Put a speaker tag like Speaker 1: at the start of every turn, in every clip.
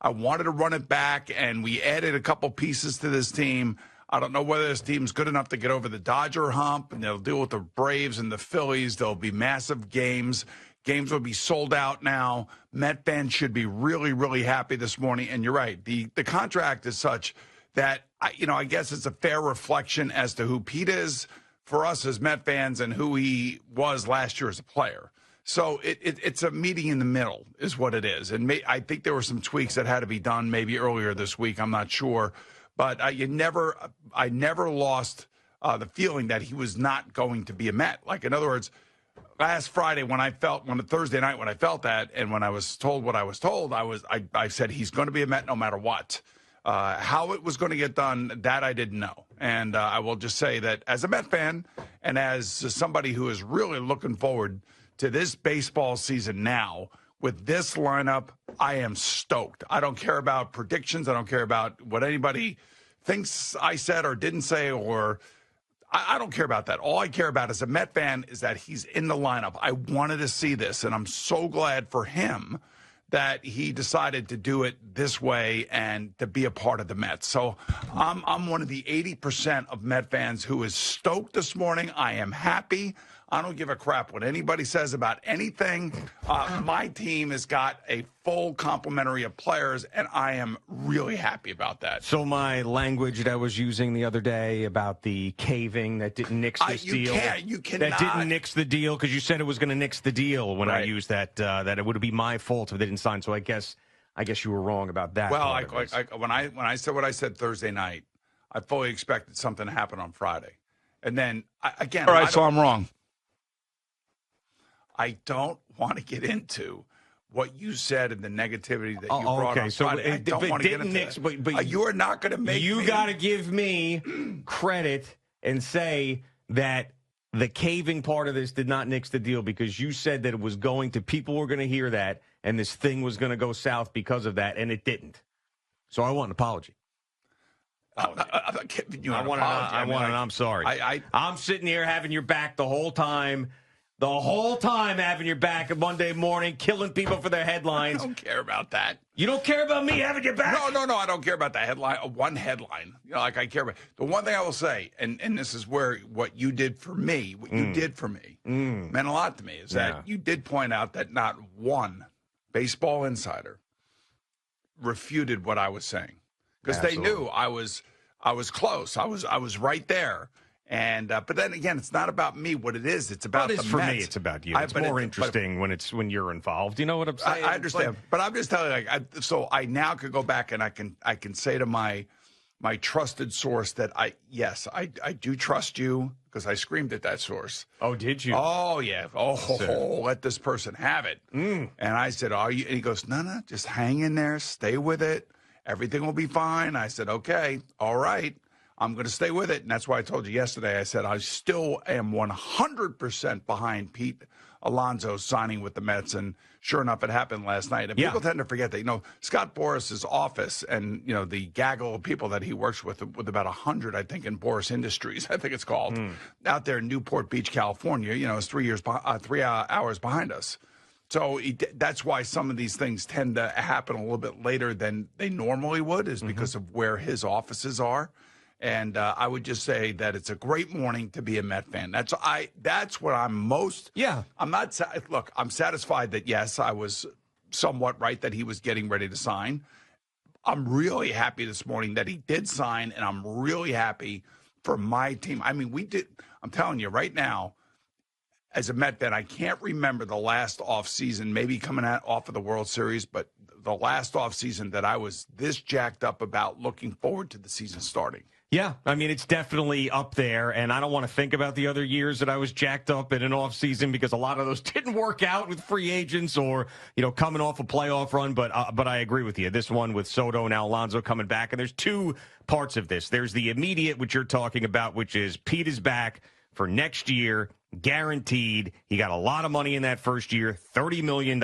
Speaker 1: I wanted to run it back, and we added a couple pieces to this team. I don't know whether this team's good enough to get over the Dodger hump, and they'll deal with the Braves and the Phillies. There'll be massive games. Games will be sold out now. Met fans should be really, really happy this morning. And you're right. The contract is such that, I guess it's a fair reflection as to who Pete is for us as Met fans and who he was last year as a player. So it's a meeting in the middle is what it is. And I think there were some tweaks that had to be done maybe earlier this week. I'm not sure. But I never lost the feeling that he was not going to be a Met. Like, in other words, last Friday Thursday night when I felt that, and when I was told what I was told, I said he's going to be a Met no matter what. How it was going to get done, that I didn't know. And I will just say that as a Met fan and as somebody who is really looking forward to this baseball season now, with this lineup, I am stoked. I don't care about predictions. I don't care about what anybody thinks I said or didn't say, or I don't care about that. All I care about as a Met fan is that he's in the lineup. I wanted to see this, and I'm so glad for him that he decided to do it this way and to be a part of the Mets. So I'm one of the 80% of Met fans who is stoked this morning. I am happy. I don't give a crap what anybody says about anything. My team has got a full complementary of players, and I am really happy about that.
Speaker 2: So my language that I was using the other day about the caving that didn't nix this deal.
Speaker 1: You cannot.
Speaker 2: That didn't nix the deal because you said it was going to nix the deal when I used that it would be my fault if they didn't sign. So I guess you were wrong about that.
Speaker 1: Well, when I said what I said Thursday night, I fully expected something to happen on Friday. And then, again,
Speaker 3: all right, so I'm wrong.
Speaker 1: I don't want to get into what you said and the negativity that you brought on Friday. I don't want to get into that. But you are not going to make
Speaker 2: You got to give me credit and say that the caving part of this did not nix the deal because you said that it was going to, people were going to hear that, and this thing was going to go south because of that, and it didn't. So I want an apology.
Speaker 1: I'm not giving you an
Speaker 2: apology. I'm sorry. I'm sitting here having your back the whole time. The whole time having your back on Monday morning, killing people for their headlines.
Speaker 1: I don't care about that.
Speaker 2: You don't care about me having your back?
Speaker 1: No, I don't care about the headline. One headline. I care about. The one thing I will say, and this is where what you did for me, meant a lot to me, is that you did point out that not one baseball insider refuted what I was saying. Because they knew I was close. I was right there. And but then again, it's not about me. What it is, it's about the Mets.
Speaker 2: For me, it's about you. It's more interesting when you're involved. You know what I'm saying?
Speaker 1: I understand, but I'm just telling you. So I now could go back and I can say to my trusted source that I do trust you because I screamed at that source.
Speaker 2: Oh, did you?
Speaker 1: Oh yeah. Let this person have it. And I said, "Are you?" And he goes, "No, just hang in there, stay with it. Everything will be fine." I said, "Okay, all right. I'm going to stay with it." And that's why I told you yesterday, I said I still am 100% behind Pete Alonso signing with the Mets. And sure enough, it happened last night. And people tend to forget that, Scott Boris's office and, the gaggle of people that he works with about 100, I think, in Boris Industries, I think it's called, out there in Newport Beach, California, is 3 hours behind us. So that's why some of these things tend to happen a little bit later than they normally would, is because of where his offices are. And I would just say that it's a great morning to be a Met fan. That's what I'm most. Yeah. I'm satisfied that, yes, I was somewhat right that he was getting ready to sign. I'm really happy this morning that he did sign, and I'm really happy for my team. I mean, I'm telling you right now, as a Met fan, I can't remember the last offseason, maybe coming off of the World Series, but the last offseason that I was this jacked up about looking forward to the season starting.
Speaker 2: Yeah, I mean, it's definitely up there, and I don't want to think about the other years that I was jacked up in an offseason because a lot of those didn't work out with free agents or, coming off a playoff run, but I agree with you. This one with Soto and Alonso coming back, and there's two parts of this. There's the immediate, which you're talking about, which is Pete is back for next year, guaranteed. He got a lot of money in that first year, $30 million.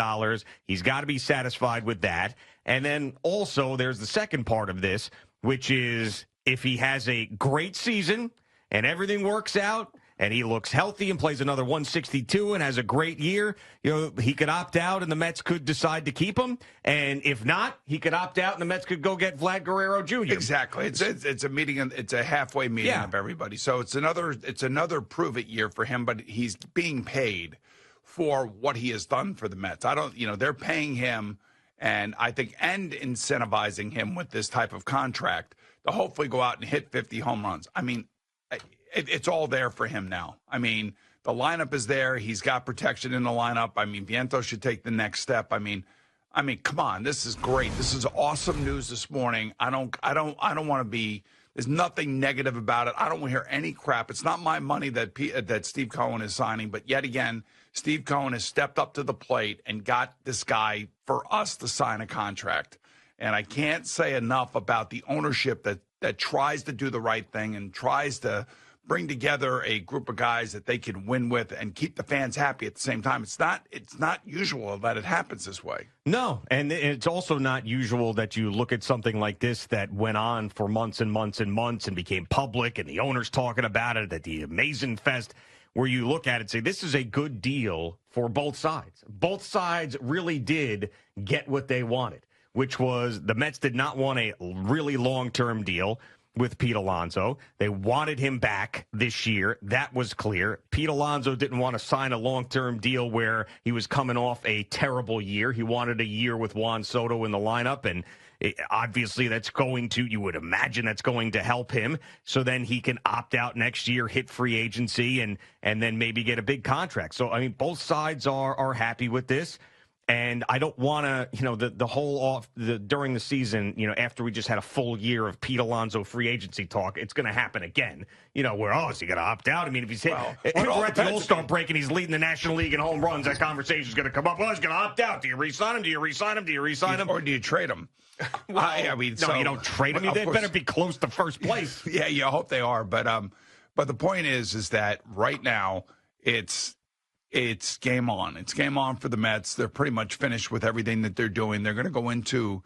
Speaker 2: He's got to be satisfied with that. And then also there's the second part of this, which is if he has a great season and everything works out and he looks healthy and plays another 162 and has a great year, he could opt out and the Mets could decide to keep him. And if not, he could opt out and the Mets could go get Vlad Guerrero Jr.
Speaker 1: Exactly. It's a meeting. It's a halfway meeting of everybody. So it's another prove it year for him, but he's being paid for what he has done for the Mets. They're paying him and incentivizing him with this type of contract to hopefully go out and hit 50 home runs. I mean, it's all there for him now. I mean, the lineup is there. He's got protection in the lineup. I mean, Vientos should take the next step. I mean, come on, this is great. This is awesome news this morning. I don't want to be. There's nothing negative about it. I don't want to hear any crap. It's not my money that Steve Cohen is signing, but yet again, Steve Cohen has stepped up to the plate and got this guy for us to sign a contract. And I can't say enough about the ownership that tries to do the right thing and tries to bring together a group of guys that they can win with and keep the fans happy at the same time. It's not usual that it happens this way.
Speaker 2: No, and it's also not usual that you look at something like this that went on for months and months and months and became public and the owners talking about it at the Amazing Fest, where you look at it and say, this is a good deal for both sides. Both sides really did get what they wanted, which was the Mets did not want a really long-term deal with Pete Alonso. They wanted him back this year. That was clear. Pete Alonso didn't want to sign a long-term deal where he was coming off a terrible year. He wanted a year with Juan Soto in the lineup, and obviously you would imagine that's going to help him. So then he can opt out next year, hit free agency, and then maybe get a big contract. So, I mean, both sides are happy with this. And I don't want to, the whole during the season, after we just had a full year of Pete Alonso free agency talk, it's going to happen again. Where, is he going to opt out? I mean, if he's if we're at the All-Star break and he's leading the National League in home runs, that conversation is going to come up. Well, he's going to opt out. Do you re-sign him? Do you re-sign him? Do you re-sign him?
Speaker 1: Or do you trade him?
Speaker 2: You don't trade him. They better be close to first place.
Speaker 1: Yeah, I hope they are. But the point is that right now it's game on. It's game on for the Mets. They're pretty much finished with everything that they're doing. They're going to go into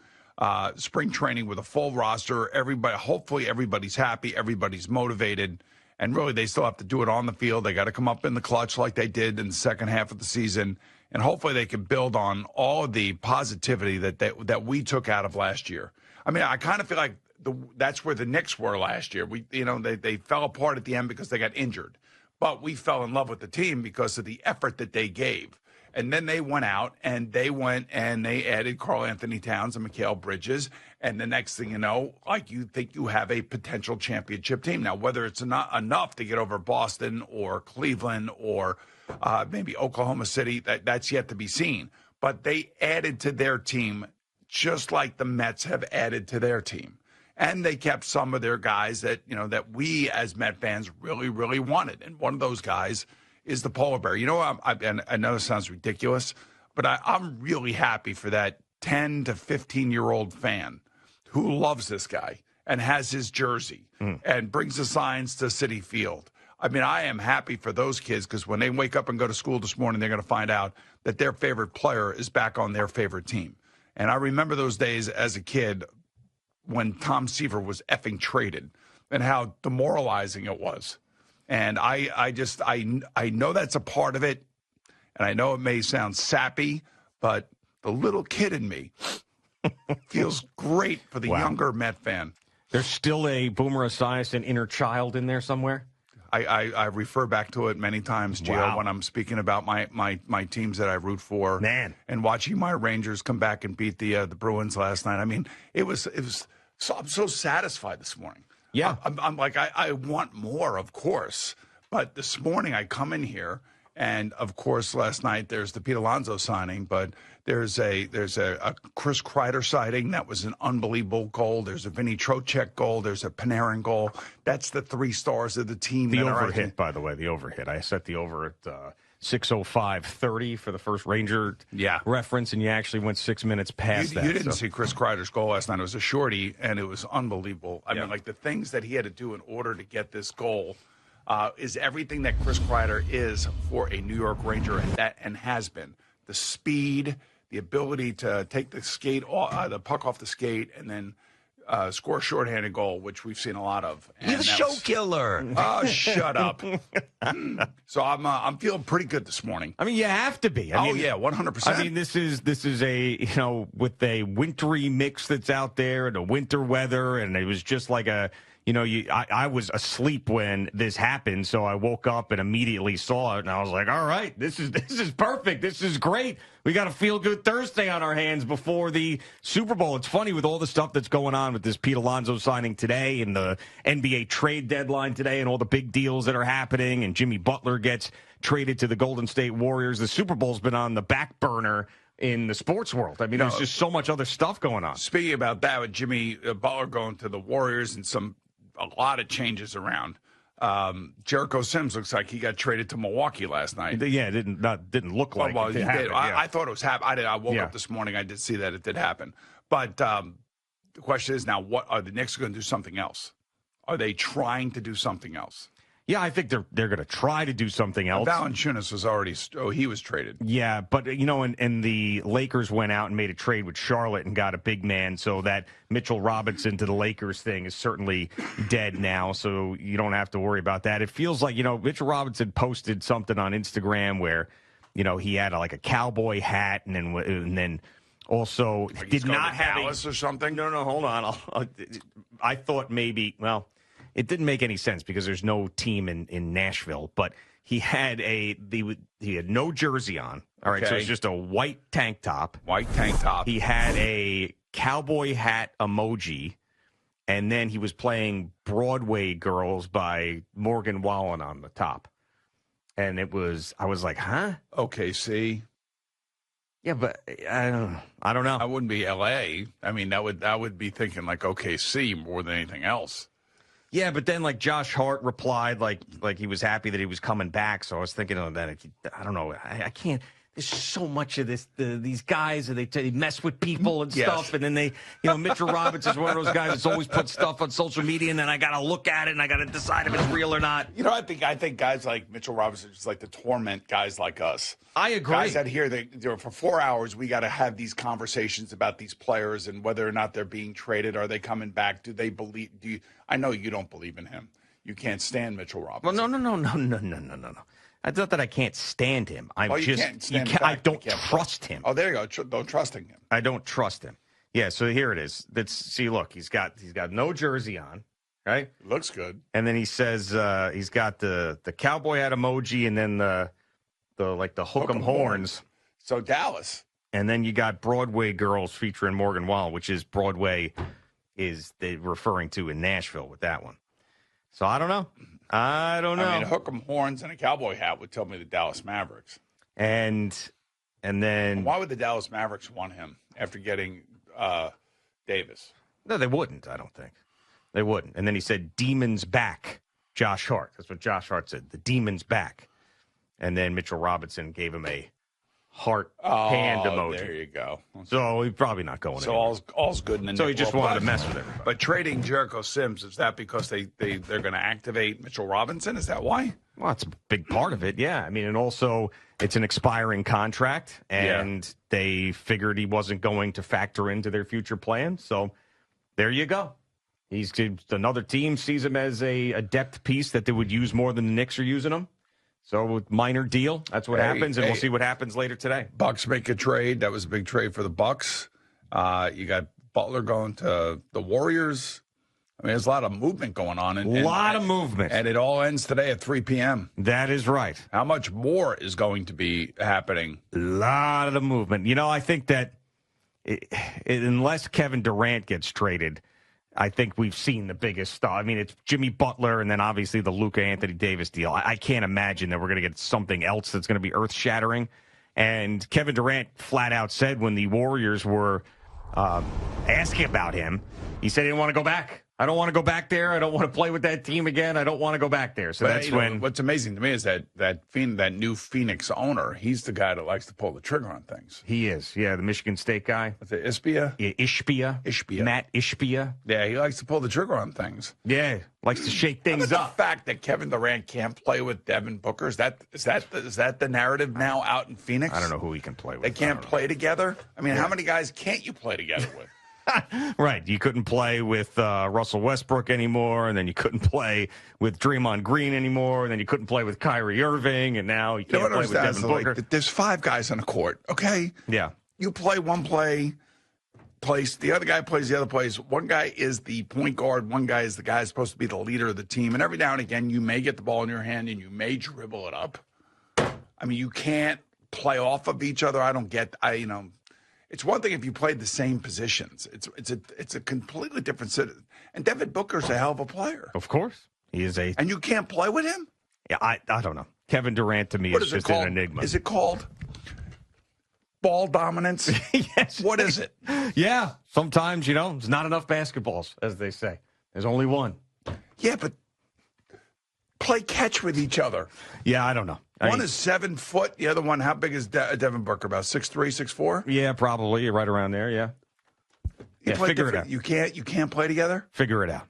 Speaker 1: spring training with a full roster. Hopefully everybody's happy. Everybody's motivated. And really, they still have to do it on the field. They got to come up in the clutch like they did in the second half of the season. And hopefully they can build on all of the positivity that we took out of last year. I mean, I kind of feel like that's where the Knicks were last year. They fell apart at the end because they got injured. But we fell in love with the team because of the effort that they gave. And then they went out and they added Karl Anthony Towns and Mikal Bridges. And the next thing you know, you think you have a potential championship team. Now, whether it's not enough to get over Boston or Cleveland or maybe Oklahoma City, that's yet to be seen. But they added to their team just like the Mets have added to their team. And they kept some of their guys that we as Met fans really, really wanted. And one of those guys is the polar bear. And I know this sounds ridiculous, but I'm really happy for that 10 to 15-year-old fan who loves this guy and has his jersey and brings the signs to Citi Field. I mean, I am happy for those kids because when they wake up and go to school this morning, they're going to find out that their favorite player is back on their favorite team. And I remember those days as a kid when Tom Seaver was effing traded and how demoralizing it was. And I know that's a part of it. And I know it may sound sappy, but the little kid in me feels great for the younger Met fan.
Speaker 2: There's still a Boomer Esiason inner child in there somewhere?
Speaker 1: I refer back to it many times, Gio, when I'm speaking about my teams that I root for.
Speaker 2: Man.
Speaker 1: And watching my Rangers come back and beat the Bruins last night. I mean, it was so I'm so satisfied this morning.
Speaker 2: Yeah.
Speaker 1: I'm like, I want more, of course. But this morning I come in here, and of course last night there's the Pete Alonso signing, but there's a Chris Kreider sighting. That was an unbelievable goal. There's a Vinny Trocheck goal. There's a Panarin goal. That's the 3 stars of the team.
Speaker 2: The overhit, by the way, the overhit. I set the over at 6:05:30 for the first Ranger reference, and you actually went 6 minutes past that.
Speaker 1: You didn't see Chris Kreider's goal last night. It was a shorty, and it was unbelievable. I mean, like the things that he had to do in order to get this goal is everything that Chris Kreider is for a New York Ranger, and has been. The speed, the ability to take the puck off the skate, and then score a shorthanded goal, which we've seen a lot of.
Speaker 3: You're the show killer.
Speaker 1: Oh, shut up. So I'm feeling pretty good this morning.
Speaker 2: I mean, you have to be. I mean,
Speaker 1: 100%.
Speaker 2: I mean, this is a, with a wintry mix that's out there and the winter weather, and it was just like I was asleep when this happened, so I woke up and immediately saw it, and I was like, all right, this is perfect. This is great. We got a feel-good Thursday on our hands before the Super Bowl. It's funny with all the stuff that's going on with this Pete Alonso signing today and the NBA trade deadline today and all the big deals that are happening, and Jimmy Butler gets traded to the Golden State Warriors. The Super Bowl's been on the back burner in the sports world. I mean, there's just so much other stuff going on.
Speaker 1: Speaking about that, with Jimmy Butler going to the Warriors and a lot of changes around. Jericho Sims looks like he got traded to Milwaukee last night.
Speaker 2: Yeah, it didn't look like
Speaker 1: well,
Speaker 2: it
Speaker 1: he
Speaker 2: happened.
Speaker 1: did.
Speaker 2: Yeah.
Speaker 1: I thought it was happening. I woke up this morning. I did see that it did happen. But the question is now, what are the Knicks going to do something else? Are they trying to do something else?
Speaker 2: Yeah, I think they're going to try to do something else.
Speaker 1: Valanciunas was already he was traded.
Speaker 2: Yeah, but and the Lakers went out and made a trade with Charlotte and got a big man, so that Mitchell Robinson to the Lakers thing is certainly dead now, so you don't have to worry about that. It feels like, Mitchell Robinson posted something on Instagram where, he had a cowboy hat and then also
Speaker 1: Like
Speaker 2: did not have
Speaker 1: Dallas or something.
Speaker 2: No, hold on. I thought maybe, it didn't make any sense because there's no team in Nashville, but he had he had no jersey on. All right, so it's just a white tank top.
Speaker 1: White tank top.
Speaker 2: He had a cowboy hat emoji, and then he was playing Broadway Girls by Morgan Wallen on the top. And I was like, huh?
Speaker 1: OKC.
Speaker 2: Yeah, but I don't know.
Speaker 1: I wouldn't be LA. I mean, that would be thinking like OKC more than anything else.
Speaker 2: Yeah, but then Josh Hart replied like he was happy that he was coming back. So I was thinking of that. I don't know. I can't. There's so much of this. These guys, they mess with people and stuff, and then they, Mitchell Robinson's one of those guys that's always put stuff on social media, and then I got to look at it and I got to decide if it's real or not.
Speaker 1: I think guys like Mitchell Robinson just like to torment guys like us.
Speaker 2: I agree.
Speaker 1: Guys that here, for 4 hours, we got to have these conversations about these players and whether or not they're being traded. Are they coming back? Do they believe? I know you don't believe in him. You can't stand Mitchell Robinson.
Speaker 2: Well, no. It's not that I can't stand him. I don't trust him.
Speaker 1: Oh, there you go. Don't trusting him.
Speaker 2: I don't trust him. Yeah, so here it is. Look, he's got no jersey on, right?
Speaker 1: Looks good.
Speaker 2: And then he says he's got the cowboy hat emoji and then the hook 'em horns.
Speaker 1: So Dallas.
Speaker 2: And then you got Broadway Girls featuring Morgan Wallen, which is Broadway is they referring to in Nashville with that one. So I don't know. I mean,
Speaker 1: hook 'em horns and a cowboy hat would tell me the Dallas Mavericks.
Speaker 2: And then
Speaker 1: why would the Dallas Mavericks want him after getting Davis?
Speaker 2: No, they wouldn't. I don't think they wouldn't. And then he said, "Demons back." Josh Hart. That's what Josh Hart said. The demons back. And then Mitchell Robinson gave him a heart hand emoji.
Speaker 1: There you go.
Speaker 2: So he's probably not going anywhere.
Speaker 1: So all's good in the
Speaker 2: So he just wanted to mess with everybody.
Speaker 1: But trading Jericho Sims, is that because they're going to activate Mitchell Robinson? Is that why?
Speaker 2: Well, it's a big part of it, yeah. I mean, and also it's an expiring contract, and they figured he wasn't going to factor into their future plans. So there you go. Another team sees him as a depth piece that they would use more than the Knicks are using him. So minor deal. That's what happens, and we'll see what happens later today.
Speaker 1: Bucks make a trade. That was a big trade for the Bucks. You got Butler going to the Warriors. I mean, there's a lot of movement going on.
Speaker 2: A lot of movement.
Speaker 1: And it all ends today at 3 p.m.
Speaker 2: That is right.
Speaker 1: How much more is going to be happening?
Speaker 2: A lot of movement. I think that unless Kevin Durant gets traded, I think we've seen the biggest stuff. I mean, it's Jimmy Butler and then obviously the Luka Anthony Davis deal. I can't imagine that we're going to get something else that's going to be earth-shattering. And Kevin Durant flat out said when the Warriors were asking about him, he said he didn't want to go back. I don't want to go back there. I don't want to play with that team again. I don't want to go back there. So that's when.
Speaker 1: What's amazing to me is that new Phoenix owner, he's the guy that likes to pull the trigger on things.
Speaker 2: He is. Yeah, the Michigan State guy.
Speaker 1: What's it, Ispia?
Speaker 2: Yeah, Ishbia. Matt Ishbia.
Speaker 1: Yeah, he likes to pull the trigger on things.
Speaker 2: Yeah, likes to shake things up.
Speaker 1: The fact that Kevin Durant can't play with Devin Booker, is that the narrative now out in Phoenix?
Speaker 2: I don't know who he can play with.
Speaker 1: They can't play together? I mean, how many guys can't you play together with?
Speaker 2: Right. You couldn't play with Russell Westbrook anymore, and then you couldn't play with Draymond Green anymore, and then you couldn't play with Kyrie Irving, and now you can't play with Devin Booker.
Speaker 1: Like, there's 5 guys on the court, okay?
Speaker 2: Yeah.
Speaker 1: You play one place, the other guy plays the other place. One guy is the point guard, one guy is the guy who's supposed to be the leader of the team, and every now and again you may get the ball in your hand and you may dribble it up. I mean, you can't play off of each other. It's one thing if you played the same positions. It's a completely different situation. And Devin Booker's a hell of a player.
Speaker 2: Of course. He is a...
Speaker 1: And you can't play with him?
Speaker 2: Yeah, I don't know. Kevin Durant to me is just an enigma.
Speaker 1: Is it called ball dominance?
Speaker 2: Yes.
Speaker 1: What is it?
Speaker 2: Yeah. Sometimes, there's not enough basketballs, as they say. There's only one.
Speaker 1: Yeah, but play catch with each other.
Speaker 2: Yeah, I don't know.
Speaker 1: One is 7 foot. The other one, how big is Devin Booker? About 6'3", 6'4"?
Speaker 2: Yeah, probably. You're right around there, yeah. Figure it out.
Speaker 1: You can't play together?
Speaker 2: Figure it out.